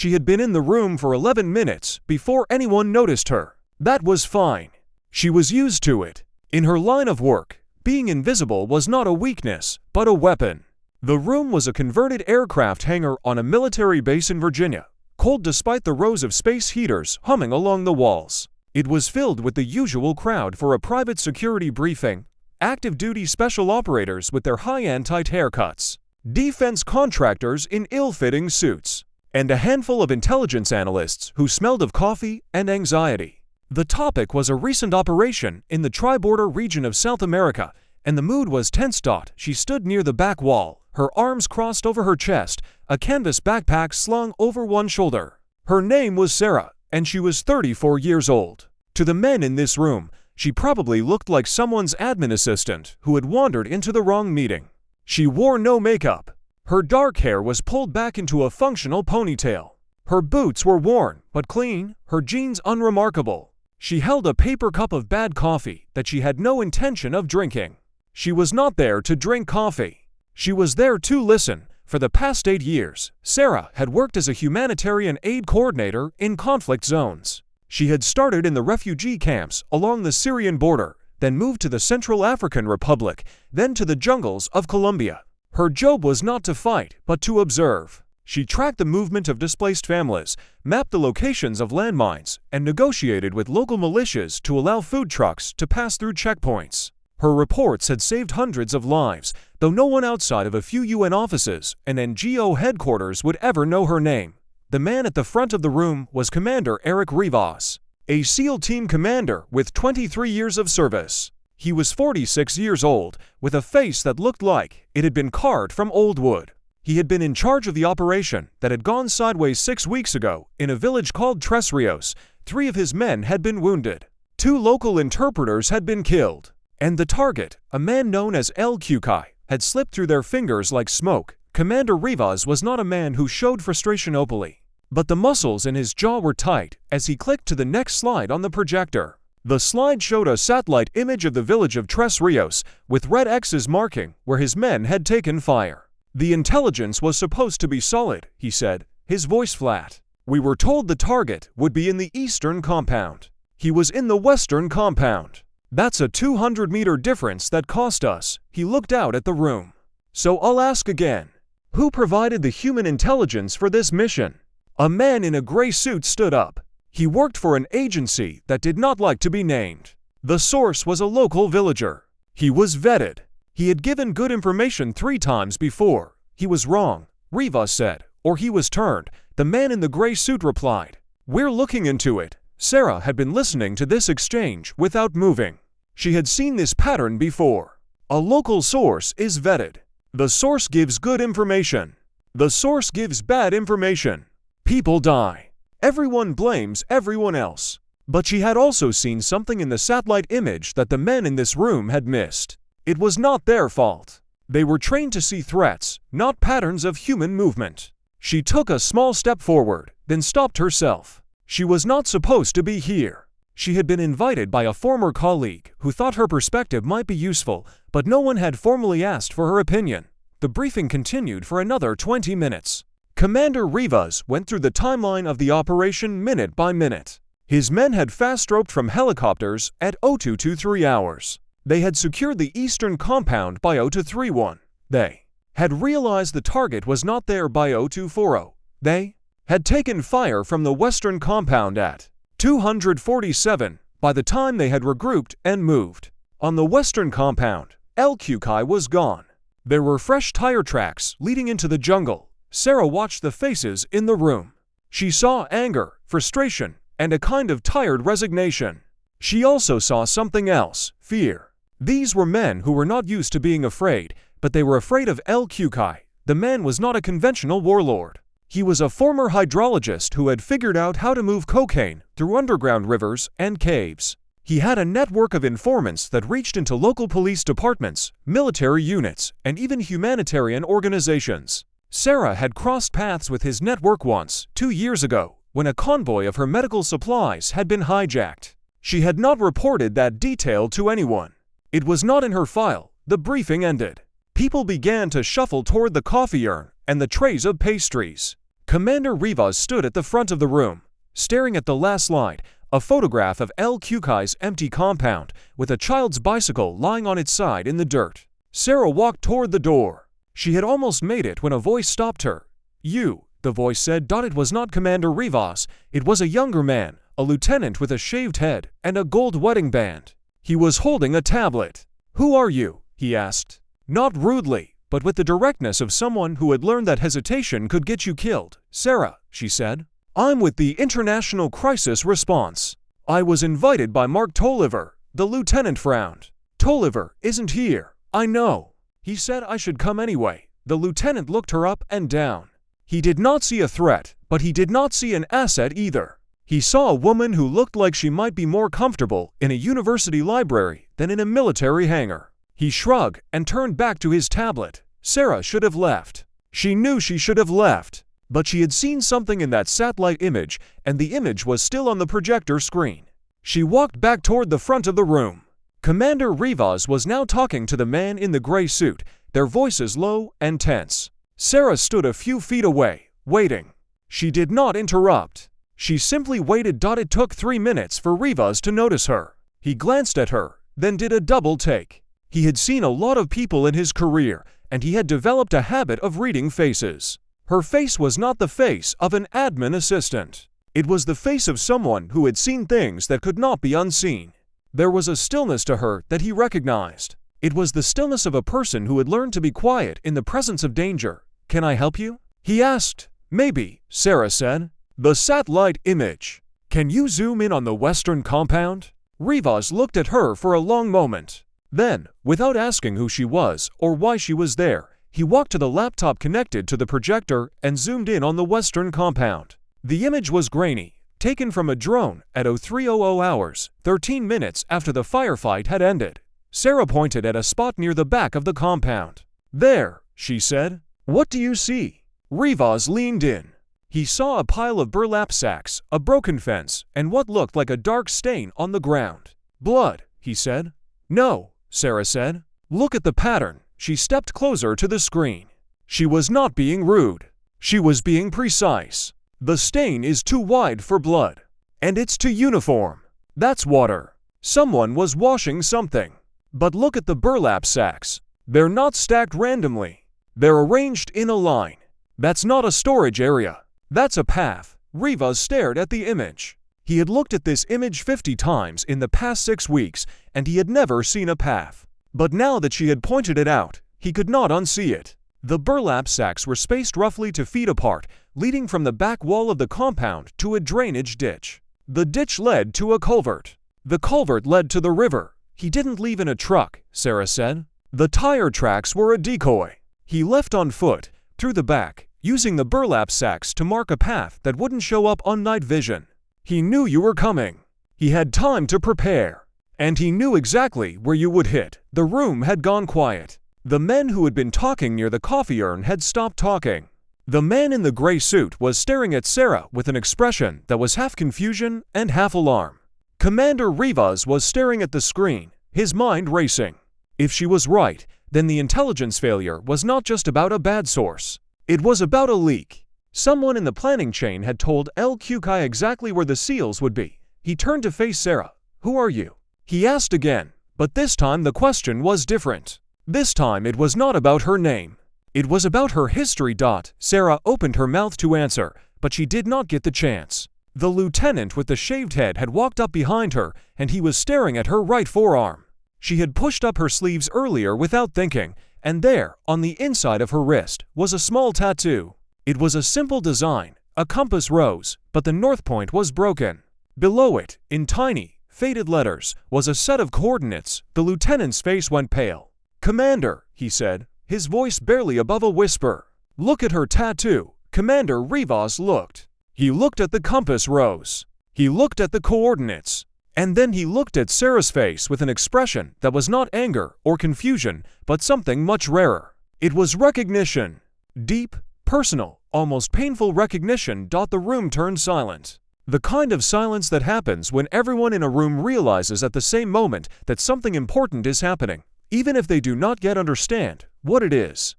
She had been in the room for 11 minutes before anyone noticed her. That was fine. She was used to it. In her line of work, being invisible was not a weakness, but a weapon. The room was a converted aircraft hangar on a military base in Virginia, cold despite the rows of space heaters humming along the walls. It was filled with the usual crowd for a private security briefing: active-duty special operators with their high-end tight haircuts, defense contractors in ill-fitting suits, and a handful of intelligence analysts who smelled of coffee and anxiety. The topic was a recent operation in the tri-border region of South America, and the mood was tense. She stood near the back wall, her arms crossed over her chest, a canvas backpack slung over one shoulder. Her name was Sarah, and she was 34 years old. To the men in this room, she probably looked like someone's admin assistant who had wandered into the wrong meeting. She wore no makeup. Her dark hair was pulled back into a functional ponytail. Her boots were worn but clean, her jeans unremarkable. She held a paper cup of bad coffee that she had no intention of drinking. She was not there to drink coffee. She was there to listen. For the past 8 years, Sarah had worked as a humanitarian aid coordinator in conflict zones. She had started in the refugee camps along the Syrian border, then moved to the Central African Republic, then to the jungles of Colombia. Her job was not to fight, but to observe. She tracked the movement of displaced families, mapped the locations of landmines, and negotiated with local militias to allow food trucks to pass through checkpoints. Her reports had saved hundreds of lives, though no one outside of a few UN offices and NGO headquarters would ever know her name. The man at the front of the room was Commander Eric Rivas, a SEAL team commander with 23 years of service. He was 46 years old, with a face that looked like it had been carved from old wood. He had been in charge of the operation that had gone sideways 6 weeks ago in a village called Tres Rios. 3 of his men had been wounded. 2 local interpreters had been killed. And the target, a man known as El Kukai, had slipped through their fingers like smoke. Commander Rivas was not a man who showed frustration openly, but the muscles in his jaw were tight as he clicked to the next slide on the projector. The slide showed a satellite image of the village of Tres Rios, with red X's marking where his men had taken fire. The intelligence was supposed to be solid, he said, his voice flat. We were told the target would be in the eastern compound. He was in the western compound. That's a 200-meter difference that cost us. He looked out at the room. So I'll ask again. Who provided the human intelligence for this mission? A man in a gray suit stood up. He worked for an agency that did not like to be named. The source was a local villager. He was vetted. He had given good information 3 times before. He was wrong, Rivas said, or he was turned. The man in the gray suit replied. We're looking into it. Sarah had been listening to this exchange without moving. She had seen this pattern before. A local source is vetted. The source gives good information. The source gives bad information. People die. Everyone blames everyone else. But she had also seen something in the satellite image that the men in this room had missed. It was not their fault. They were trained to see threats, not patterns of human movement. She took a small step forward, then stopped herself. She was not supposed to be here. She had been invited by a former colleague who thought her perspective might be useful, but no one had formally asked for her opinion. The briefing continued for another 20 minutes. Commander Rivas went through the timeline of the operation minute by minute. His men had fast-roped from helicopters at 0223 hours. They had secured the eastern compound by 0231. They had realized the target was not there by 0240. They had taken fire from the western compound at 247 by the time they had regrouped and moved. On the western compound, El Kukai was gone. There were fresh tire tracks leading into the jungle. Sarah watched the faces in the room. She saw anger, frustration, and a kind of tired resignation. She also saw something else, fear. These were men who were not used to being afraid, but they were afraid of El Kukai. The man was not a conventional warlord. He was a former hydrologist who had figured out how to move cocaine through underground rivers and caves. He had a network of informants that reached into local police departments, military units, and even humanitarian organizations. Sarah had crossed paths with his network once, 2 years ago, when a convoy of her medical supplies had been hijacked. She had not reported that detail to anyone. It was not in her file. The briefing ended. People began to shuffle toward the coffee urn and the trays of pastries. Commander Rivas stood at the front of the room, staring at the last slide, a photograph of El Qkai's empty compound, with a child's bicycle lying on its side in the dirt. Sarah walked toward the door. She had almost made it when a voice stopped her. "You," the voice said. It was not Commander Rivas. It was a younger man, a lieutenant with a shaved head and a gold wedding band. He was holding a tablet. "Who are you?" he asked. Not rudely, but with the directness of someone who had learned that hesitation could get you killed. "Sarah," she said. "I'm with the International Crisis Response. I was invited by Mark Tolliver." The lieutenant frowned. "Tolliver isn't here." "I know. He said I should come anyway." The lieutenant looked her up and down. He did not see a threat, but he did not see an asset either. He saw a woman who looked like she might be more comfortable in a university library than in a military hangar. He shrugged and turned back to his tablet. Sarah should have left. She knew she should have left. But she had seen something in that satellite image, and the image was still on the projector screen. She walked back toward the front of the room. Commander Rivas was now talking to the man in the gray suit, their voices low and tense. Sarah stood a few feet away, waiting. She did not interrupt. She simply waited. It took 3 minutes for Rivas to notice her. He glanced at her, then did a double take. He had seen a lot of people in his career, and he had developed a habit of reading faces. Her face was not the face of an admin assistant. It was the face of someone who had seen things that could not be unseen. There was a stillness to her that he recognized. It was the stillness of a person who had learned to be quiet in the presence of danger. "Can I help you?" he asked. "Maybe," Sarah said. "The satellite image. Can you zoom in on the western compound?" Rivas looked at her for a long moment. Then, without asking who she was or why she was there, he walked to the laptop connected to the projector and zoomed in on the western compound. The image was grainy, taken from a drone at 0300 hours, 13 minutes after the firefight had ended. Sarah pointed at a spot near the back of the compound. "There," she said. "What do you see?" Rivas leaned in. He saw a pile of burlap sacks, a broken fence, and what looked like a dark stain on the ground. "Blood," he said. "No," Sarah said. "Look at the pattern." She stepped closer to the screen. She was not being rude. She was being precise. "The stain is too wide for blood. And it's too uniform. That's water. Someone was washing something. But look at the burlap sacks. They're not stacked randomly. They're arranged in a line. That's not a storage area. That's a path." Rivas stared at the image. He had looked at this image 50 times in the past 6 weeks, and he had never seen a path. But now that she had pointed it out, he could not unsee it. The burlap sacks were spaced roughly 2 feet apart, leading from the back wall of the compound to a drainage ditch. The ditch led to a culvert. The culvert led to the river. "He didn't leave in a truck," Sarah said. "The tire tracks were a decoy. He left on foot, through the back, using the burlap sacks to mark a path that wouldn't show up on night vision. He knew you were coming. He had time to prepare. And he knew exactly where you would hit." The room had gone quiet. The men who had been talking near the coffee urn had stopped talking. The man in the gray suit was staring at Sarah with an expression that was half confusion and half alarm. Commander Rivas was staring at the screen, his mind racing. If she was right, then the intelligence failure was not just about a bad source. It was about a leak. Someone in the planning chain had told El Qkai exactly where the seals would be. He turned to face Sarah. "Who are you?" he asked again, but this time the question was different. This time it was not about her name. It was about her history. Sarah opened her mouth to answer, but she did not get the chance. The lieutenant with the shaved head had walked up behind her, and he was staring at her right forearm. She had pushed up her sleeves earlier without thinking, and there, on the inside of her wrist, was a small tattoo. It was a simple design, a compass rose, but the north point was broken. Below it, in tiny, faded letters, was a set of coordinates. The lieutenant's face went pale. "Commander," he said, his voice barely above a whisper. "Look at her tattoo." Commander Rivas looked. He looked at the compass rose. He looked at the coordinates. And then he looked at Sarah's face with an expression that was not anger or confusion, but something much rarer. It was recognition. Deep, personal, almost painful recognition. The room turned silent. The kind of silence that happens when everyone in a room realizes at the same moment that something important is happening, even if they do not yet understand what it is.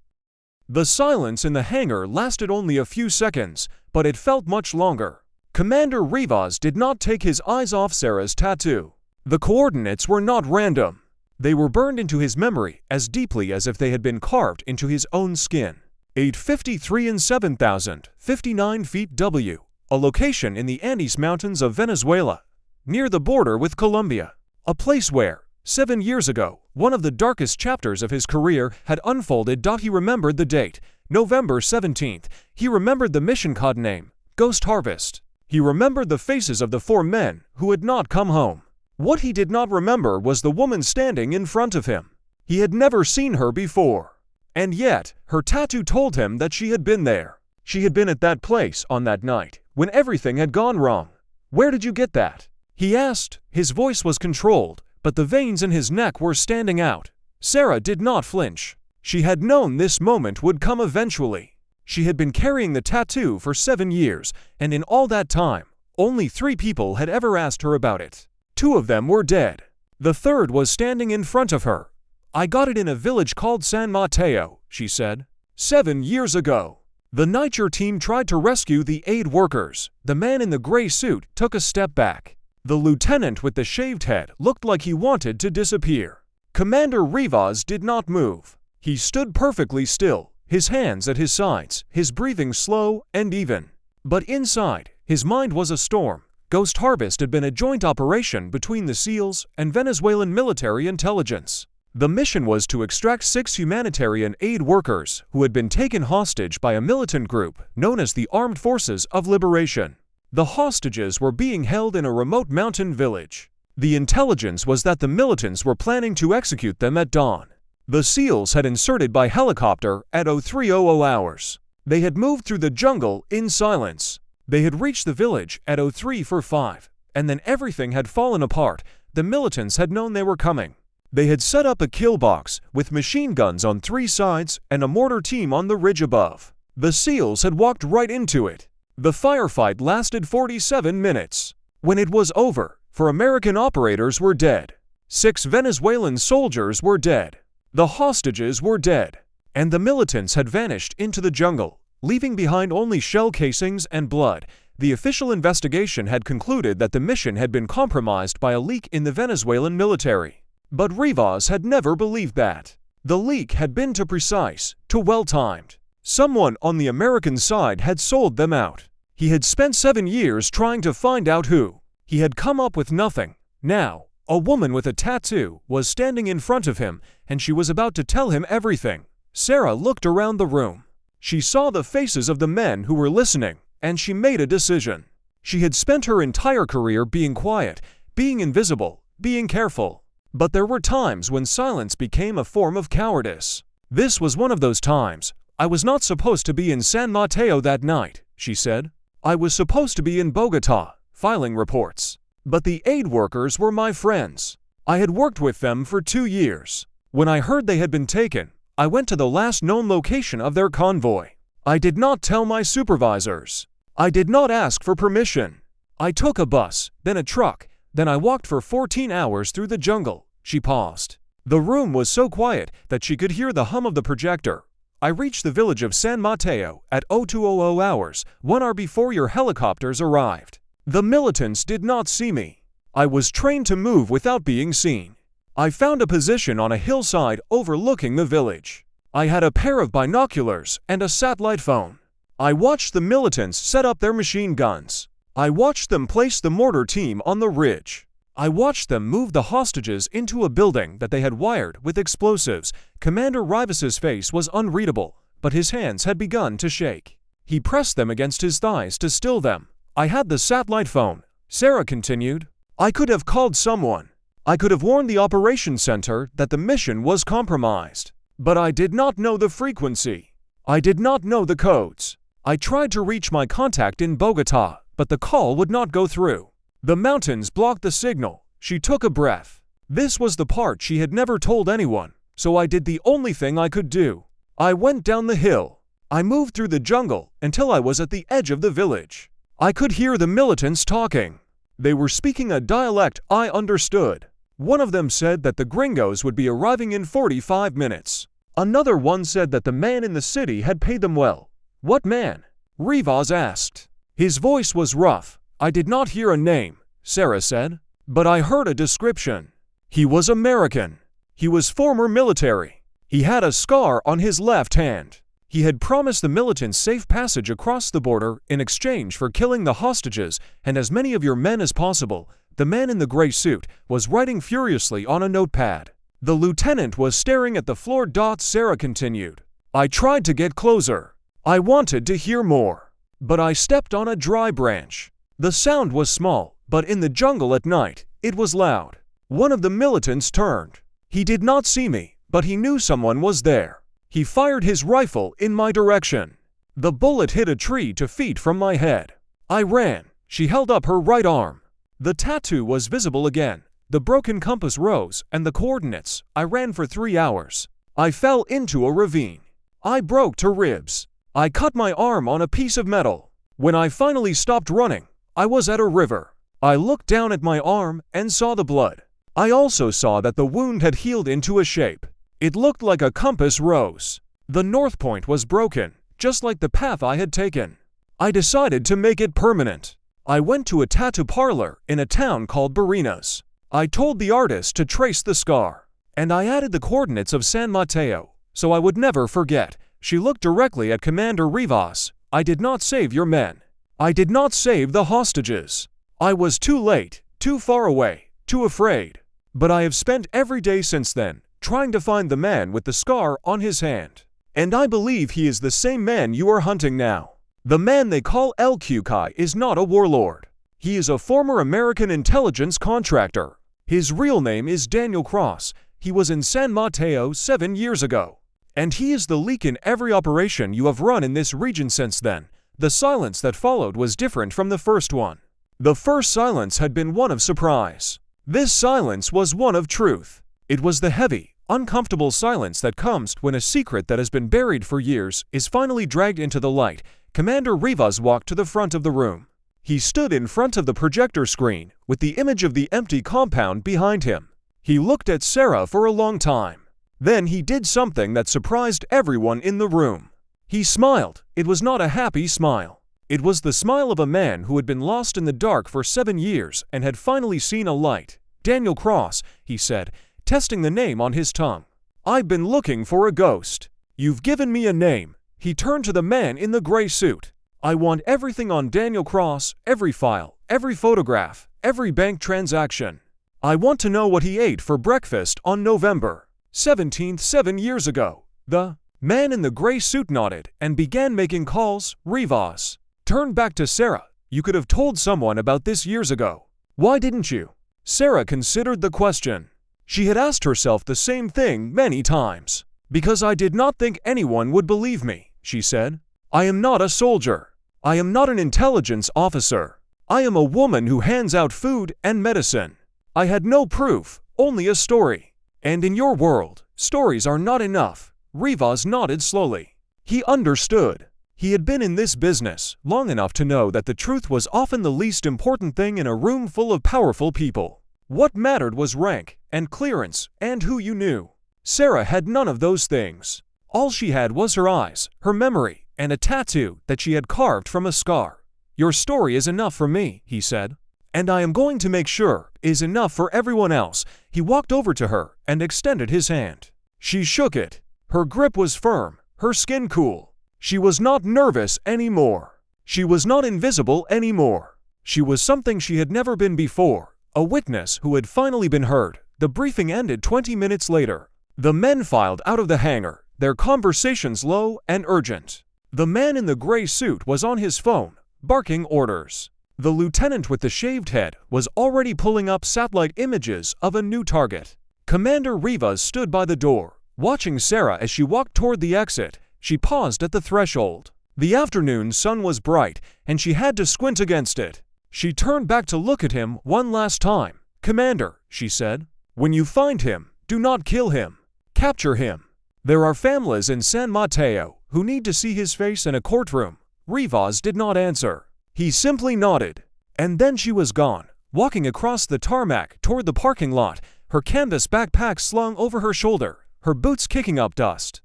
The silence in the hangar lasted only a few seconds, but it felt much longer. Commander Rivas did not take his eyes off Sarah's tattoo. The coordinates were not random. They were burned into his memory as deeply as if they had been carved into his own skin. 853 and 7,059 feet W, a location in the Andes Mountains of Venezuela, near the border with Colombia. A place where, 7 years ago, one of the darkest chapters of his career had unfolded. He remembered the date, November 17th. He remembered the mission code name, Ghost Harvest. He remembered the faces of the 4 men who had not come home. What he did not remember was the woman standing in front of him. He had never seen her before. And yet, her tattoo told him that she had been there. She had been at that place on that night, when everything had gone wrong. "Where did you get that?" he asked. His voice was controlled, but the veins in his neck were standing out. Sarah did not flinch. She had known this moment would come eventually. She had been carrying the tattoo for 7 years, and in all that time, only 3 people had ever asked her about it. 2 of them were dead. The third was standing in front of her. "I got it in a village called San Mateo," she said. 7 years ago. The night your team tried to rescue the aid workers, the man in the gray suit took a step back. The lieutenant with the shaved head looked like he wanted to disappear. Commander Rivas did not move. He stood perfectly still, his hands at his sides, his breathing slow and even. But inside, his mind was a storm. Ghost Harvest had been a joint operation between the SEALs and Venezuelan military intelligence. The mission was to extract 6 humanitarian aid workers who had been taken hostage by a militant group known as the Armed Forces of Liberation. The hostages were being held in a remote mountain village. The intelligence was that the militants were planning to execute them at dawn. The SEALs had inserted by helicopter at 0300 hours. They had moved through the jungle in silence. They had reached the village at 0345, and then everything had fallen apart. The militants had known they were coming. They had set up a kill box with machine guns on 3 sides and a mortar team on the ridge above. The SEALs had walked right into it. The firefight lasted 47 minutes. When it was over, 4 American operators were dead. 6 Venezuelan soldiers were dead. The hostages were dead. And the militants had vanished into the jungle, leaving behind only shell casings and blood. The official investigation had concluded that the mission had been compromised by a leak in the Venezuelan military. But Rivas had never believed that. The leak had been too precise, too well-timed. Someone on the American side had sold them out. He had spent 7 years trying to find out who. He had come up with nothing. Now, a woman with a tattoo was standing in front of him, and she was about to tell him everything. Sarah looked around the room. She saw the faces of the men who were listening, and she made a decision. She had spent her entire career being quiet, being invisible, being careful. But there were times when silence became a form of cowardice. This was one of those times. "I was not supposed to be in San Mateo that night," she said. "I was supposed to be in Bogota, filing reports. But the aid workers were my friends. I had worked with them for 2 years. When I heard they had been taken, I went to the last known location of their convoy. I did not tell my supervisors. I did not ask for permission. I took a bus, then a truck, then I walked for 14 hours through the jungle." She paused. The room was so quiet that she could hear the hum of the projector. "I reached the village of San Mateo at 0200 hours, 1 hour before your helicopters arrived. The militants did not see me. I was trained to move without being seen. I found a position on a hillside overlooking the village. I had a pair of binoculars and a satellite phone. I watched the militants set up their machine guns. I watched them place the mortar team on the ridge. I watched them move the hostages into a building that they had wired with explosives." Commander Rivas's face was unreadable, but his hands had begun to shake. He pressed them against his thighs to still them. "I had the satellite phone," Sarah continued. "I could have called someone. I could have warned the operations center that the mission was compromised. But I did not know the frequency. I did not know the codes. I tried to reach my contact in Bogota, but the call would not go through. The mountains blocked the signal." She took a breath. This was the part she had never told anyone, so I did the only thing I could do. I went down the hill. I moved through the jungle until I was at the edge of the village. I could hear the militants talking. They were speaking a dialect I understood. One of them said that the gringos would be arriving in 45 minutes. Another one said that the man in the city had paid them well. What man? Rivas asked. His voice was rough. I did not hear a name, Sarah said, but I heard a description. He was American. He was former military. He had a scar on his left hand. He had promised the militants safe passage across the border in exchange for killing the hostages and as many of your men as possible. The man in the gray suit was writing furiously on a notepad. The lieutenant was staring at the floor. Sarah continued. I tried to get closer. I wanted to hear more. But I stepped on a dry branch. The sound was small, but in the jungle at night, it was loud. One of the militants turned. He did not see me, but he knew someone was there. He fired his rifle in my direction. The bullet hit a tree 2 feet from my head. I ran. She held up her right arm. The tattoo was visible again. The broken compass rose, and the coordinates. I ran for 3 hours. I fell into a ravine. I broke 2 ribs. I cut my arm on a piece of metal. When I finally stopped running, I was at a river. I looked down at my arm and saw the blood. I also saw that the wound had healed into a shape. It looked like a compass rose. The north point was broken, just like the path I had taken. I decided to make it permanent. I went to a tattoo parlor in a town called Barinas. I told the artist to trace the scar, and I added the coordinates of San Mateo, so I would never forget. She looked directly at Commander Rivas. I did not save your men. I did not save the hostages. I was too late, too far away, too afraid. But I have spent every day since then trying to find the man with the scar on his hand. And I believe he is the same man you are hunting now. The man they call El Kukai is not a warlord. He is a former American intelligence contractor. His real name is Daniel Cross. He was in San Mateo 7 years ago. And he is the leak in every operation you have run in this region since then. The silence that followed was different from the first one. The first silence had been one of surprise. This silence was one of truth. It was the heavy, uncomfortable silence that comes when a secret that has been buried for years is finally dragged into the light. Commander Rivas walked to the front of the room. He stood in front of the projector screen, with the image of the empty compound behind him. He looked at Sarah for a long time. Then he did something that surprised everyone in the room. He smiled. It was not a happy smile. It was the smile of a man who had been lost in the dark for 7 years and had finally seen a light. Daniel Cross, he said, testing the name on his tongue. I've been looking for a ghost. You've given me a name. He turned to the man in the gray suit. I want everything on Daniel Cross, every file, every photograph, every bank transaction. I want to know what he ate for breakfast on November 17th 7 years ago. The man in the gray suit nodded and began making calls. Rivas turned back to Sarah. You could have told someone about this years ago. Why didn't you? Sarah considered the question. She had asked herself the same thing many times. Because I did not think anyone would believe me, she said. I am not a soldier. I am not an intelligence officer. I am a woman who hands out food and medicine. I had no proof, only a story. And in your world, stories are not enough. Rivas nodded slowly. He understood. He had been in this business long enough to know that the truth was often the least important thing in a room full of powerful people. What mattered was rank and clearance and who you knew. Sarah had none of those things. All she had was her eyes, her memory, and a tattoo that she had carved from a scar. Your story is enough for me, he said. And I am going to make sure is enough for everyone else. He walked over to her and extended his hand. She shook it. Her grip was firm, her skin cool. She was not nervous anymore. She was not invisible anymore. She was something she had never been before, a witness who had finally been heard. The briefing ended 20 minutes later. The men filed out of the hangar, their conversations low and urgent. The man in the gray suit was on his phone, barking orders. The lieutenant with the shaved head was already pulling up satellite images of a new target. Commander Rivas stood by the door, watching Sarah as she walked toward the exit. She paused at the threshold. The afternoon sun was bright, and she had to squint against it. She turned back to look at him one last time. Commander, she said, when you find him, do not kill him. Capture him. There are families in San Mateo who need to see his face in a courtroom. Rivas did not answer. He simply nodded. And then she was gone, walking across the tarmac toward the parking lot, her canvas backpack slung over her shoulder, her boots kicking up dust.